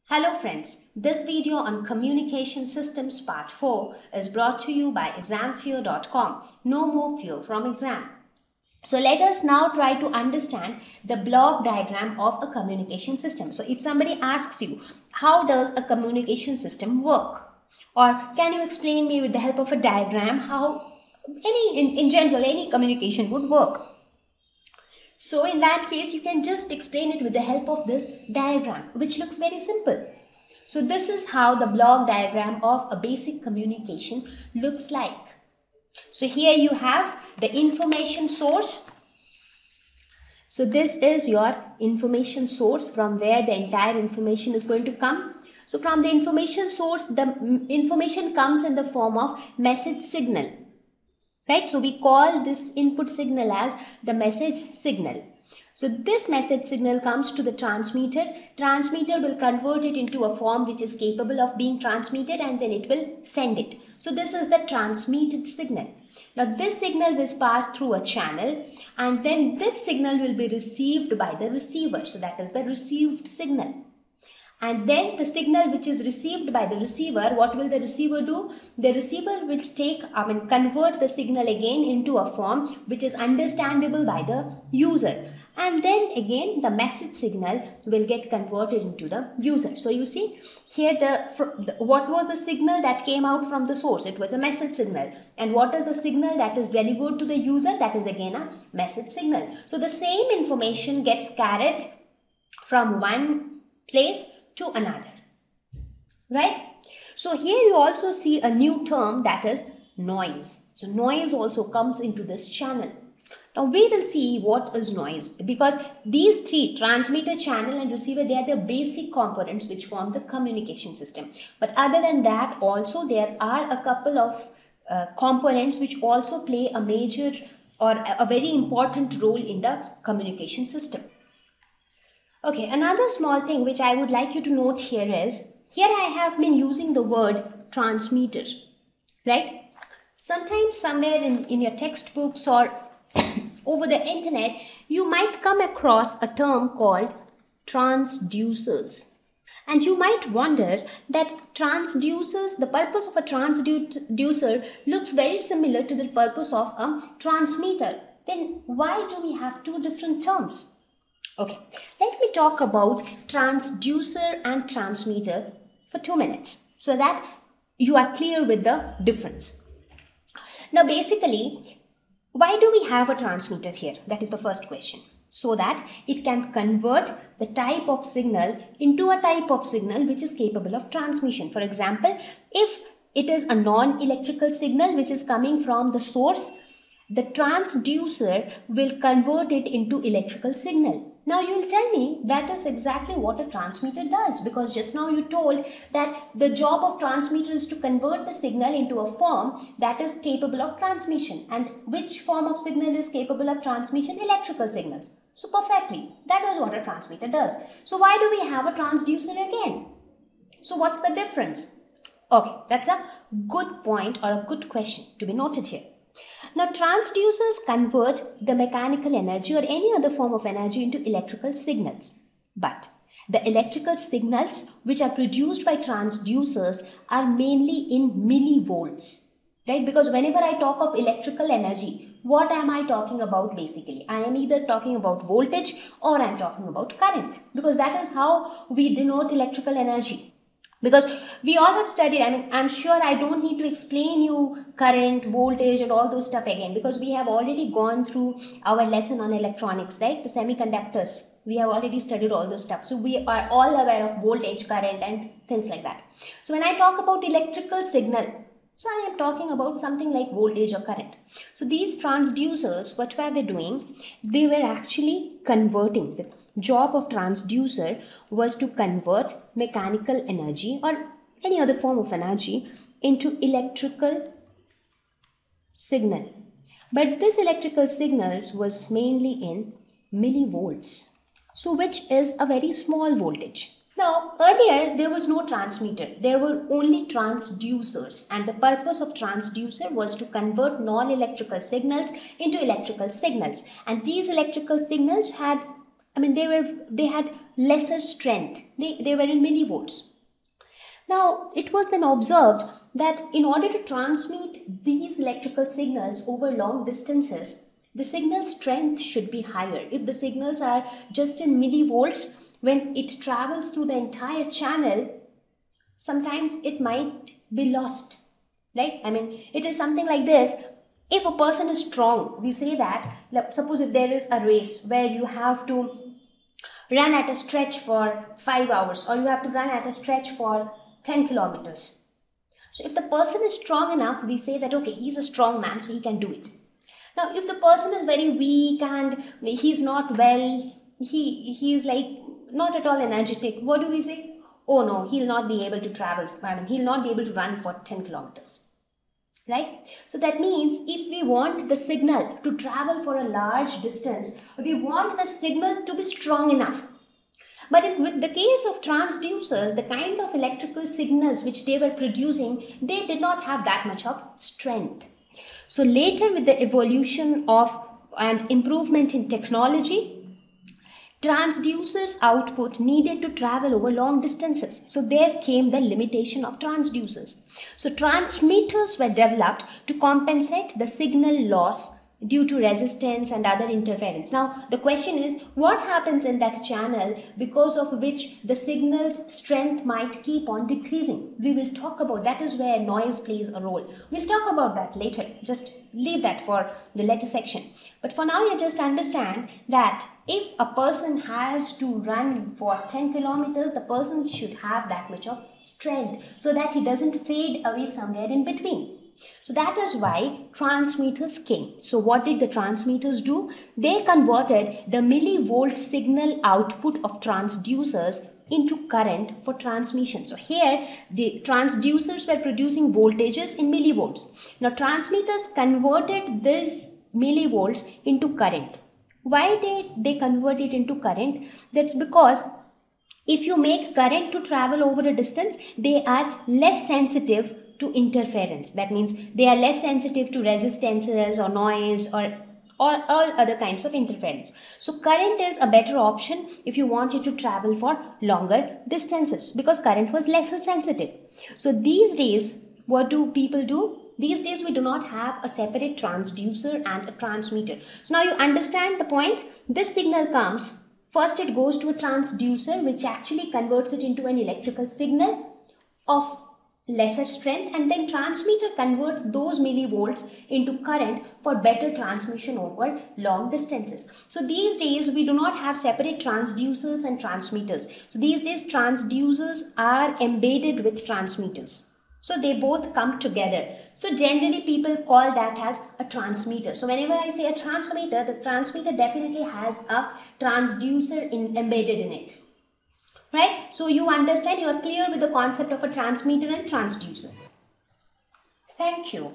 Hello friends, this video on Communication Systems Part 4 is brought to you by examfear.com. No more fear from exam. So let us now try to understand the block diagram of a communication system. So if somebody asks you, how does a communication system work? Or can you explain me with the help of a diagram how in general any communication would work? So in that case, you can just explain it with the help of this diagram, which looks very simple. So this is how the block diagram of a basic communication looks like. So here you have the information source. So this is your information source from where the entire information is going to come. So from the information source, the information comes in the form of message signal. Right? So we call this input signal as the message signal. So this message signal comes to the transmitter. Transmitter will convert it into a form which is capable of being transmitted, and then it will send it. So this is the transmitted signal. Now this signal will pass through a channel, and then this signal will be received by the receiver. So that is the received signal. And then the signal which is received by the receiver, what will the receiver do? The receiver will convert the signal again into a form which is understandable by the user. And then again the message signal will get converted into the user. So you see here what was the signal that came out from the source? It was a message signal. And what is the signal that is delivered to the user? That is again a message signal. So the same information gets carried from one place to another, right? So here you also see a new term, that is noise. So noise also comes into this channel. Now we will see what is noise, because these three, transmitter, channel and receiver, they are the basic components which form the communication system. But other than that, also there are a couple of components which also play a major or a very important role in the communication system. Okay, another small thing which I would like you to note here is, here I have been using the word transmitter, right? Sometimes somewhere in your textbooks or over the internet, you might come across a term called transducers. And you might wonder that transducers, the purpose of a transducer looks very similar to the purpose of a transmitter. Then why do we have two different terms? Okay, let me talk about transducer and transmitter for 2 minutes so that you are clear with the difference. Now basically, why do we have a transmitter here? That is the first question. So that it can convert the type of signal into a type of signal which is capable of transmission. For example, if it is a non-electrical signal which is coming from the source, the transducer will convert it into electrical signal. Now you will tell me that is exactly what a transmitter does, because just now you told that the job of transmitter is to convert the signal into a form that is capable of transmission. And which form of signal is capable of transmission? Electrical signals. So perfectly, that is what a transmitter does. So why do we have a transducer again? So what's the difference? Okay, that's a good point or a good question to be noted here. Now, transducers convert the mechanical energy or any other form of energy into electrical signals. But the electrical signals which are produced by transducers are mainly in millivolts, right? Because whenever I talk of electrical energy, what am I talking about basically? I am either talking about voltage or I am talking about current, because that is how we denote electrical energy. Because we all have studied, I'm sure I don't need to explain you current, voltage and all those stuff again, because we have already gone through our lesson on electronics, right? The semiconductors, we have already studied all those stuff. So we are all aware of voltage, current and things like that. So when I talk about electrical signal, so I am talking about something like voltage or current. So these transducers, what were they doing? They were actually converting. The job of transducer was to convert mechanical energy or any other form of energy into electrical signal. But this electrical signals was mainly in millivolts, so which is a very small voltage. Now, earlier there was no transmitter, there were only transducers, and the purpose of transducer was to convert non-electrical signals into electrical signals. And these electrical signals had, they had lesser strength. They were in millivolts. Now, it was then observed that in order to transmit these electrical signals over long distances, the signal strength should be higher. If the signals are just in millivolts, when it travels through the entire channel, sometimes it might be lost, right? I mean, it is something like this. If a person is strong, we say that, suppose if there is a race where you have to run at a stretch for 5 hours, or you have to run at a stretch for 10 kilometers. So if the person is strong enough, we say that, okay, he's a strong man, so he can do it. Now, if the person is very weak and he's not well, he's like not at all energetic, what do we say? Oh no, he'll not be able to travel, he'll not be able to run for 10 kilometers. Right? So that means if we want the signal to travel for a large distance, we want the signal to be strong enough. But with the case of transducers, the kind of electrical signals which they were producing, they did not have that much of strength. So later, with the evolution of and improvement in technology, transducers output needed to travel over long distances. So there came the limitation of transducers. So transmitters were developed to compensate the signal loss due to resistance and other interference. Now the question is, what happens in that channel because of which the signal's strength might keep on decreasing? We will talk about that. Is where noise plays a role. We'll talk about that later. Just leave that for the later section. But for now, you just understand that if a person has to run for 10 kilometers, the person should have that much of strength so that he doesn't fade away somewhere in between. So that is why transmitters came. So what did the transmitters do? They converted the millivolt signal output of transducers into current for transmission. So here the transducers were producing voltages in millivolts. Now transmitters converted these millivolts into current. Why did they convert it into current? That's because if you make current to travel over a distance, they are less sensitive to interference. That means they are less sensitive to resistances or noise or all other kinds of interference. So current is a better option if you want it to travel for longer distances because current was lesser sensitive. So these days, what do people do? These days we do not have a separate transducer and a transmitter. So now you understand the point. This signal comes, first it goes to a transducer which actually converts it into an electrical signal of lesser strength, and then transmitter converts those millivolts into current for better transmission over long distances. So these days we do not have separate transducers and transmitters. So these days transducers are embedded with transmitters. So they both come together. So generally people call that as a transmitter. So whenever I say a transmitter, the transmitter definitely has a transducer embedded in it. Right? So you understand, you are clear with the concept of a transmitter and transducer. Thank you.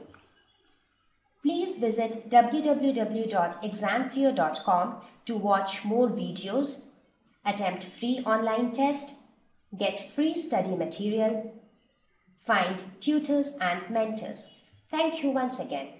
Please visit www.examfear.com to watch more videos, attempt free online test, get free study material, find tutors and mentors. Thank you once again.